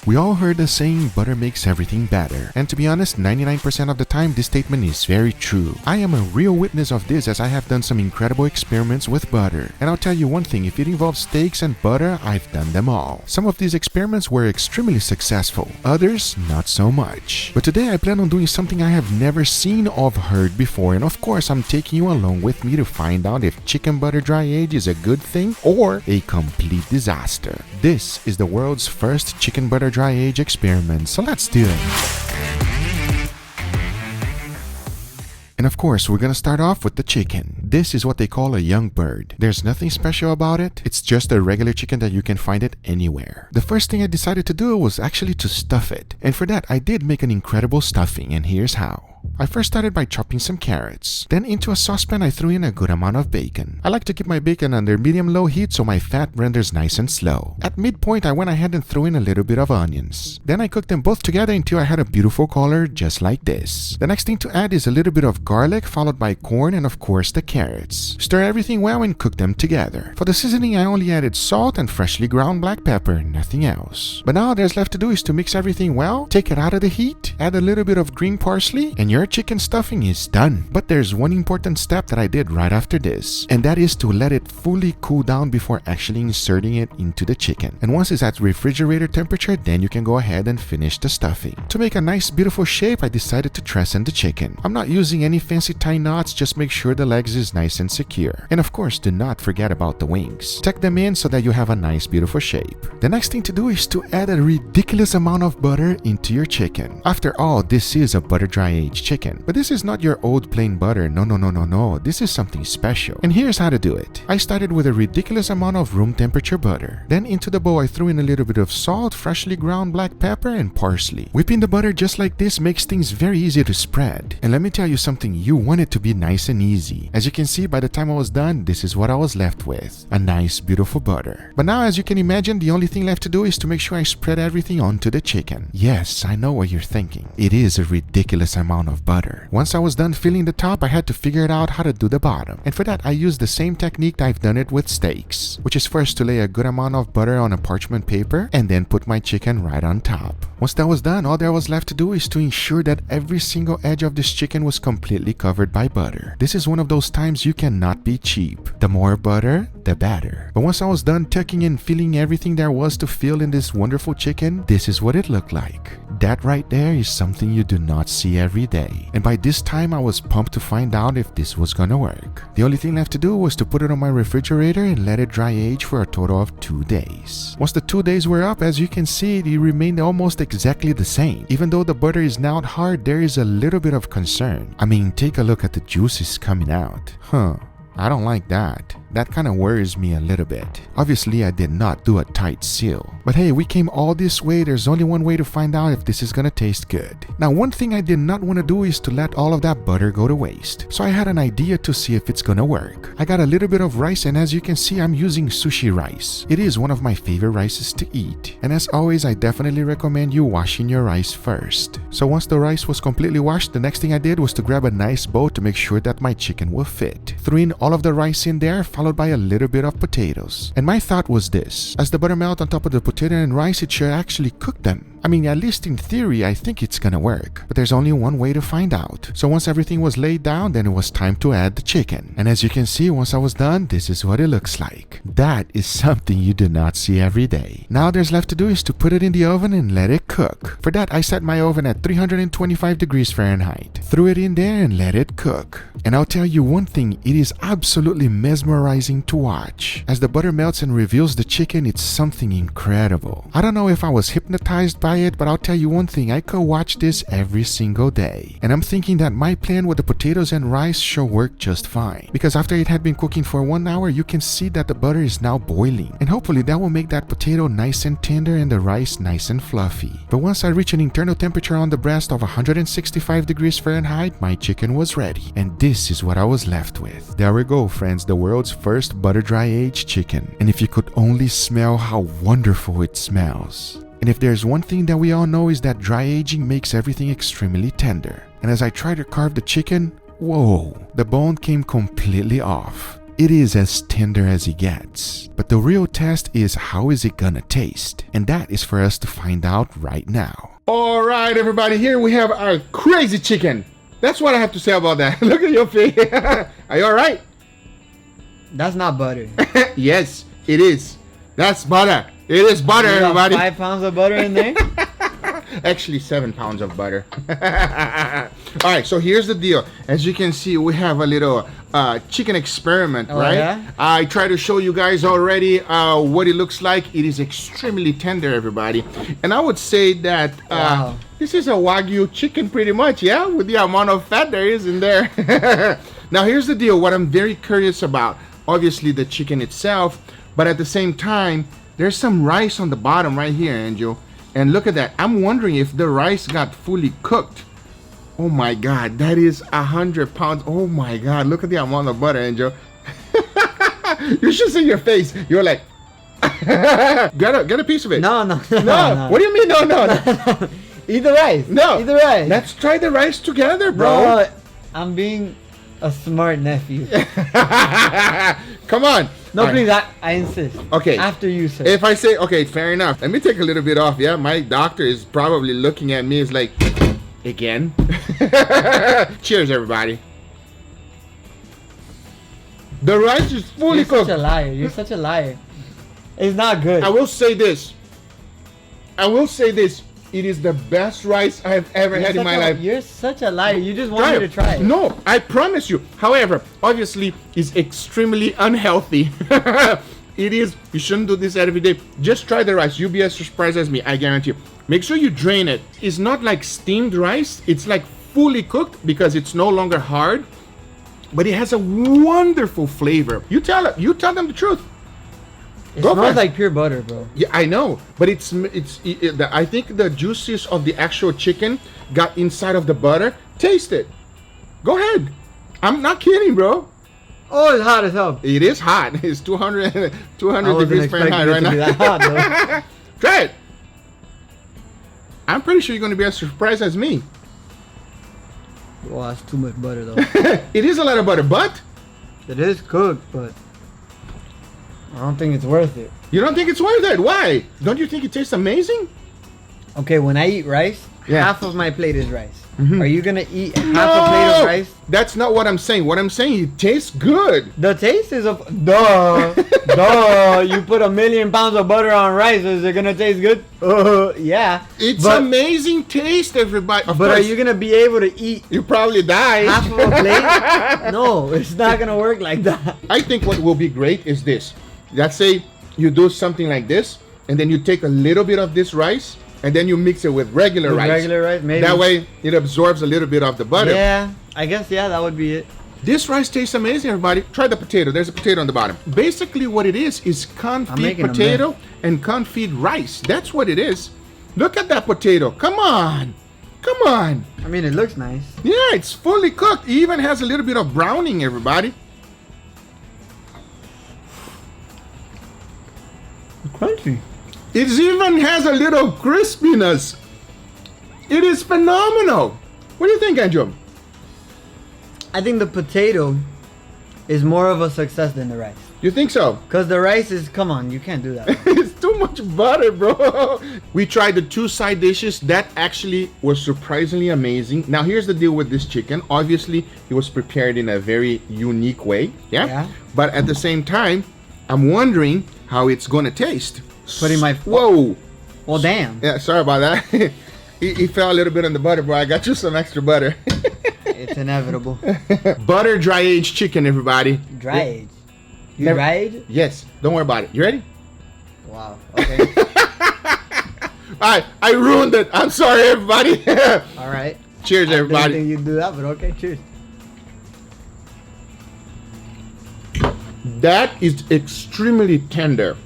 We all heard the saying, butter makes everything better. And to be honest, 99% of the time, this statement is very true. I am a real witness of this as I have done some incredible experiments with butter. And I'll tell you one thing, if it involves steaks and butter, I've done them all. Some of these experiments were extremely successful, others not so much. But today I plan on doing something I have never seen or heard before, and of course I'm taking you along with me to find out if chicken butter dry age is a good thing or a complete disaster. This is the world's first chicken butter dry age experiment, so let's do it. And of course, we're gonna start off with the chicken. This is what they call a young bird. There's nothing special about it. It's just a regular chicken that you can find it anywhere. The first thing I decided to do was actually to stuff it. And for that, I did make an incredible stuffing, and here's how. I first started by chopping some carrots. Then into a saucepan I threw in a good amount of bacon. I like to keep my bacon under medium-low heat so my fat renders nice and slow. At midpoint I went ahead and threw in a little bit of onions. Then I cooked them both together until I had a beautiful color just like this. The next thing to add is a little bit of garlic followed by corn and of course the carrots. Stir everything well and cook them together. For the seasoning I only added salt and freshly ground black pepper, nothing else. But now all there's left to do is to mix everything well, take it out of the heat, add a little bit of green parsley, and your chicken stuffing is done. But there's one important step that I did right after this, and that is to let it fully cool down before actually inserting it into the chicken. And once it's at refrigerator temperature, then you can go ahead and finish the stuffing. To make a nice beautiful shape, I decided to truss in the chicken. I'm not using any fancy tie knots, just make sure the legs is nice and secure. And of course, do not forget about the wings. Tuck them in so that you have a nice beautiful shape. The next thing to do is to add a ridiculous amount of butter into your chicken. After all, this is a butter dry aged chicken. But this is not your old plain butter, no. This is something special. And here's how to do it. I started with a ridiculous amount of room temperature butter. Then into the bowl I threw in a little bit of salt, freshly ground black pepper, and parsley. Whipping the butter just like this makes things very easy to spread. And let me tell you something, you want it to be nice and easy. As you can see, by the time I was done, this is what I was left with. A nice beautiful butter. But now as you can imagine, the only thing left to do is to make sure I spread everything onto the chicken. Yes, I know what you're thinking. It is a ridiculous amount of butter. Once I was done filling the top, I had to figure out how to do the bottom. And for that, I used the same technique that I've done it with steaks, which is first to lay a good amount of butter on a parchment paper and then put my chicken right on top. Once that was done, all there was left to do is to ensure that every single edge of this chicken was completely covered by butter. This is one of those times you cannot be cheap. The more butter, the better. But once I was done tucking and filling everything there was to fill in this wonderful chicken, this is what it looked like. That right there is something you do not see every day. And by this time, I was pumped to find out if this was gonna work. The only thing left to do was to put it on my refrigerator and let it dry age for a total of 2 days. Once the 2 days were up, as you can see, it remained almost exactly the same. Even though the butter is now hard, there is a little bit of concern. I mean, take a look at the juices coming out. I don't like that. That kind of worries me a little bit. Obviously, I did not do a tight seal. But hey, we came all this way. There's only one way to find out if this is gonna taste good. Now, one thing I did not want to do is to let all of that butter go to waste. So I had an idea to see if it's gonna work. I got a little bit of rice, and as you can see, I'm using sushi rice. It is one of my favorite rices to eat. And as always, I definitely recommend you washing your rice first. So once the rice was completely washed, the next thing I did was to grab a nice bowl to make sure that my chicken will fit. Threw in all of the rice in there, followed by a little bit of potatoes. And my thought was this: as the butter melted on top of the potato and rice, it should actually cook them. I mean, at least in theory, I think it's gonna work. But there's only one way to find out. So once everything was laid down, then it was time to add the chicken. And as you can see, once I was done, this is what it looks like. That is something you do not see every day. Now there's left to do is to put it in the oven and let it cook. For that, I set my oven at 325 degrees Fahrenheit. Threw it in there and let it cook. And I'll tell you one thing, it is absolutely mesmerizing to watch. As the butter melts and reveals the chicken, it's something incredible. I don't know if I was hypnotized by it, but I'll tell you one thing, I could watch this every single day. And I'm thinking that my plan with the potatoes and rice should work just fine. Because after it had been cooking for 1 hour, you can see that the butter is now boiling. And hopefully that will make that potato nice and tender and the rice nice and fluffy. But once I reached an internal temperature on the breast of 165 degrees Fahrenheit, my chicken was ready. And this is what I was left with. There we go, friends, the world's first butter dry aged chicken. And if you could only smell how wonderful it smells. And if there's one thing that we all know is that dry aging makes everything extremely tender. And as I tried to carve the chicken, whoa, the bone came completely off. it is as tender as it gets. But the real test is how is it gonna taste? And that is for us to find out right now. All right, everybody, here we have our crazy chicken. That's what I have to say about that. Look at your face. Are you all right? That's not butter. Yes, it is. That's butter. It is butter, You got everybody. 5 pounds of butter in there? Actually, 7 pounds of butter. All right, so here's the deal. As you can see, we have a little chicken experiment, right? Yeah? I try to show you guys already what it looks like. It is extremely tender, everybody. And I would say that Wow. this is a Wagyu chicken pretty much, yeah? With the amount of fat there is in there. Now, here's the deal. What I'm very curious about, obviously the chicken itself, but at the same time, there's some rice on the bottom right here, Angel. And look at that. I'm wondering if the rice got fully cooked. Oh my God, that is 100 pounds. Oh my God, look at the amount of butter, Angel. You should see your face. You're like, get a piece of it. No. No. What do you mean? No. Eat the rice. No. Eat the rice. Let's try the rice together, bro. No, I'm being a smart nephew. Come on. No, All right. please, I insist. Okay. After you, sir. If I say, okay, fair enough. Let me take a little bit off. Yeah, my doctor is probably looking at me. Is like, again. Cheers, everybody. The rice is fully You're cooked. such a liar. You're such a liar. It's not good. I will say this. It is the best rice I have ever had in my life. You're such a liar. You just want me to try it. No, I promise you. However, obviously, it's extremely unhealthy. It is. You shouldn't do this every day. Just try the rice. You'll be as surprised as me. I guarantee you. Make sure you drain it. It's not like steamed rice. It's like fully cooked because it's no longer hard. But it has a wonderful flavor. You tell them the truth. It Go smells first. like pure butter, bro. Yeah, I know, but I think the juices of the actual chicken got inside of the butter. Taste it. Go ahead. I'm not kidding, bro. Oh, it's hot as hell. It is hot. It's 200 I wasn't degrees expecting Fahrenheit it right to be that now. hot, though. Try it. I'm pretty sure you're going to be as surprised as me. Well, that's too much butter, though. It is a lot of butter, but It is cooked, but I don't think it's worth it. you don't think it's worth it. Why? Don't you think it tastes amazing? Okay, when I eat rice, Yeah. half of my plate is rice. Mhm. Are you gonna eat half a plate of rice? That's not what I'm saying. What I'm saying, it tastes good. The taste is of duh. You put 1,000,000 pounds of butter on rice, is it gonna taste good? Yeah. It's but, amazing taste, everybody. Of But are course, you gonna be able to eat you probably die. half of a plate? No, it's not gonna work like that. I think what will be great is this. Let's say you do something like this, and then you take a little bit of this rice, and then you mix it with regular With rice. regular rice, maybe. That way, it absorbs a little bit of the butter. Yeah, I guess that would be it. This rice tastes amazing, everybody. Try the potato. There's a potato on the bottom. Basically, what it is confit making a potato and confit rice. That's what it is. Look at that potato. Come on. Come on. I mean, it looks nice. Yeah, it's fully cooked. It even has a little bit of browning, everybody. Crunchy. It even has a little crispiness. It is phenomenal. What do you think, Andrew? I think the potato is more of a success than the rice. You think so? Because the rice is, come on, you can't do that. It's too much butter, bro. We tried the 2 side dishes. That actually was surprisingly amazing. Now, here's the deal with this chicken. Obviously, it was prepared in a very unique way. Yeah. But at the same time, I'm wondering how it's going to taste. Putting my... Whoa. Well, damn. Yeah, sorry about that. It fell a little bit on the butter, bro. I got you some extra butter. It's inevitable. Butter dry aged chicken, everybody. Dry age. You Never- dry age? Yes. Don't worry about it. You ready? Wow. Okay. I ruined it. I'm sorry, everybody. All right. Cheers, I didn't everybody. think you'd do that, but okay. Cheers. That is extremely tender.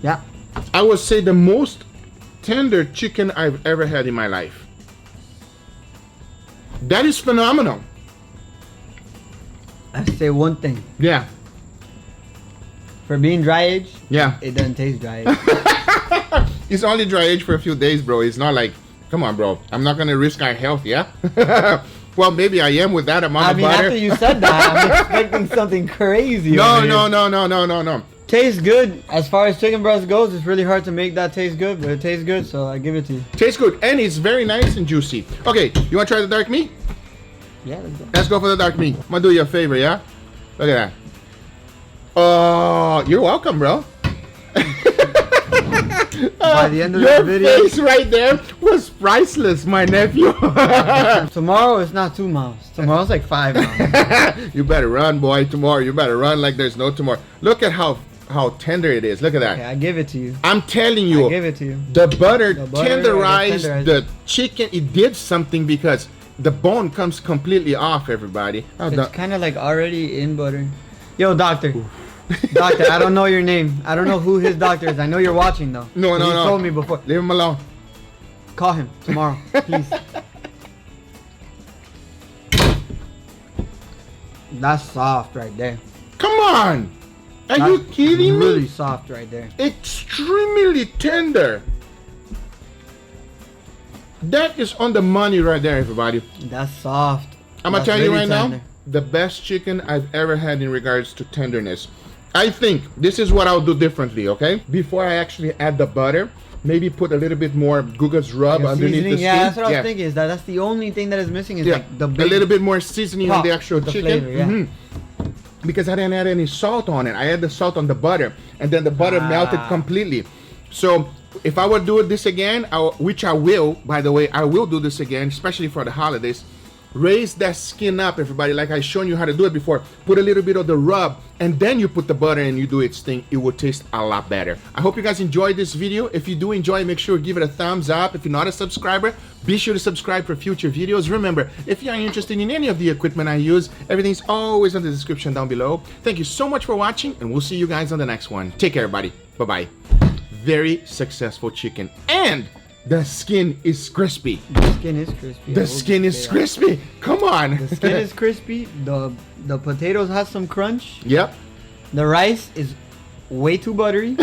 Yeah. I would say the most tender chicken I've ever had in my life. That is phenomenal. I say one thing. Yeah. For being dry age, Yeah. it doesn't taste dry age. It's only dry aged for a few days, bro. It's not like, come on, bro. I'm not going to risk our health, yeah? Well, maybe I am with that amount I of mean, butter. after you said that, I'm expecting something crazy. No, over no, here. no, no, no, no, no. Tastes good. As far as chicken breast goes, it's really hard to make that taste good, but it tastes good, so I give it to you. Tastes good, and it's very nice and juicy. Okay, you want to try the dark meat? Yeah, let's go. Let's go for the dark meat. I'm gonna do you a favor, yeah? Look at that. Oh, you're welcome, bro. By the end of Your this video, face right there was priceless, my nephew. tomorrow it's not 2 miles. Tomorrow's like 5 miles. You better run, boy, tomorrow. You better run like there's no tomorrow. Look at how tender it is. Look at that. Okay, I give it to you. I'm telling you, I give it to you. the butter tenderized tenderized the chicken. It did something because the bone comes completely off, everybody. It's kind of like already in butter. Yo, doctor. Doctor, I don't know your name. I don't know who his doctor is. I know you're watching though. No, no, He no. told me before. Leave him alone. Call him tomorrow, please. That's soft right there. Come on. Are That's you kidding me? really soft right there. Extremely tender. That is on the money right there, everybody. That's soft. I'm gonna That's tell you really right tender. now, the best chicken I've ever had in regards to tenderness. I think this is what I'll do differently, okay? Before I actually add the butter, maybe put a little bit more Guga's rub Like a underneath seasoning, the yeah, skin. that's what I was thinking. Is that's the only thing that is missing is Yeah, like the a big little bit more seasoning on pop, the actual the chicken. flavor, yeah. Mhm. Because I didn't add any salt on it. I had the salt on the butter, and then the butter melted completely. So if I would do this again, which I will, by the way, I will do this again, especially for the holidays. Raise that skin up, everybody, like I shown you how to do it before. Put a little bit of the rub, and then you put the butter and you do its thing. It will taste a lot better. I hope you guys enjoyed this video. If you do enjoy, make sure to give it a thumbs up. If you're not a subscriber, be sure to subscribe for future videos. Remember, if you are interested in any of the equipment I use, everything's always in the description down below. Thank you so much for watching, and we'll see you guys on the next one. Take care, everybody. Bye-bye. Very successful chicken. And the skin is crispy. The skin is crispy. The skin is crispy. Come on. The skin is crispy. The potatoes have some crunch. Yep. The rice is way too buttery.